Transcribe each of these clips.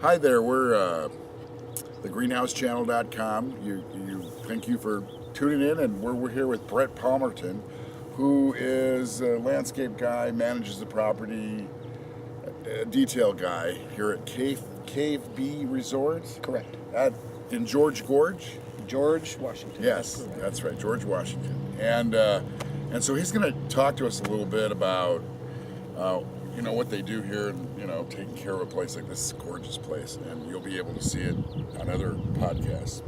Hi there, we're the greenhousechannel.com. Thank you for tuning in, and we're here with Brett Palmerton, who is a landscape guy, manages the property, a detail guy here at Cave B Resort. Correct. In George Gorge. George Washington. Yes, that's right, George Washington. And so he's going to talk to us a little bit about what they do here, and taking care of a place like this gorgeous place, and you'll be able to see it on other podcasts.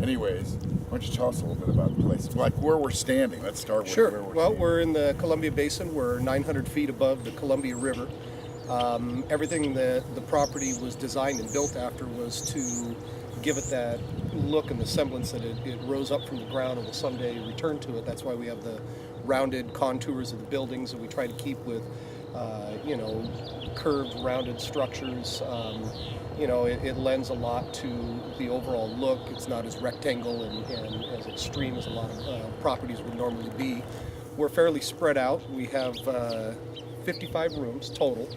Anyways, why don't you tell us a little bit about the place, like where we're standing? Let's start with Sure. where we're Well, standing. we're in the Columbia Basin. We're 900 feet above the Columbia River. Everything that the property was designed and built after was to give it that look and the semblance that it rose up from the ground and will someday return to it. That's why we have the rounded contours of the buildings that we try to keep with curved, rounded structures. It lends a lot to the overall look. It's not as rectangle and as extreme as a lot of properties would normally be. We're fairly spread out. We have 55 rooms total.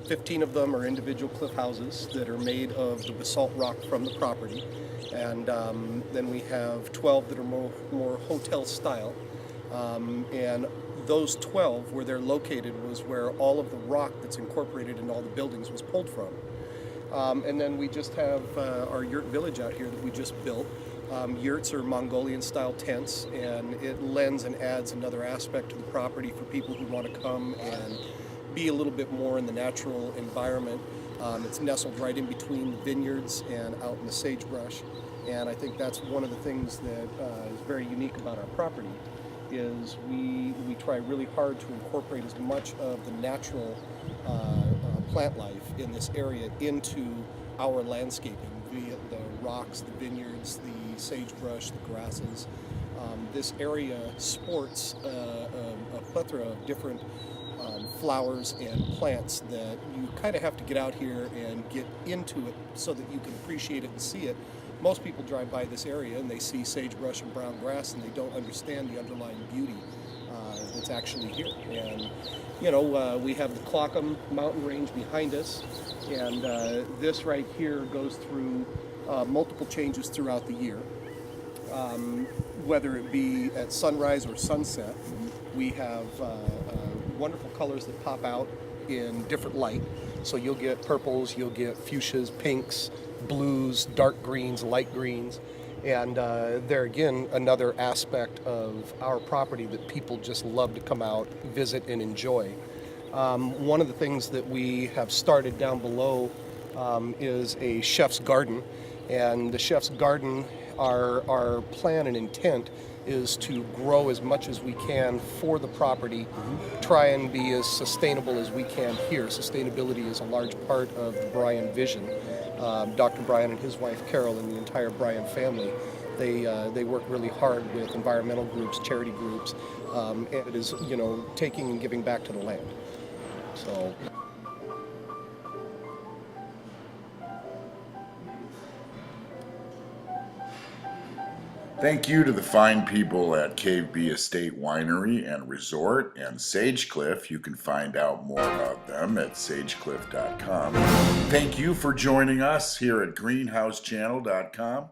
15 of them are individual cliff houses that are made of the basalt rock from the property. And then we have 12 that are more hotel style. And those 12, where they're located, was where all of the rock that's incorporated in all the buildings was pulled from. And then we just have our Yurt Villiage out here that we just built. Yurts are Mongolian-style tents, and it lends and adds another aspect to the property for people who want to come and be a little bit more in the natural environment. It's nestled right in between the vineyards and out in the sagebrush. And I think that's one of the things that is very unique about our property, is we try really hard to incorporate as much of the natural plant life in this area into our landscaping, via the rocks, the vineyards, the sagebrush, the grasses. This area sports a plethora of different flowers and plants that you kind of have to get out here and get into it so that you can appreciate it and see it. Most people drive by this area and they see sagebrush and brown grass, and they don't understand the underlying beauty that's actually here. And we have the Clockham mountain range behind us, and this right here goes through multiple changes throughout the year. Whether it be at sunrise or sunset, we have wonderful colors that pop out in different light. So you'll get purples, you'll get fuchsias, pinks, blues, dark greens, light greens. And there again, another aspect of our property that people just love to come out, visit, and enjoy. One of the things that we have started down below is a chef's garden. And the chef's garden, our plan and intent is to grow as much as we can for the property, try and be as sustainable as we can here. Sustainability is a large part of the Bryan vision. Dr. Bryan and his wife Carol and the entire Bryan family, they work really hard with environmental groups, charity groups, and it is taking and giving back to the land. So. Thank you to the fine people at Cave B Estate Winery and Resort and Sagecliffe. You can find out more about them at sagecliffe.com. Thank you for joining us here at greenhousechannel.com.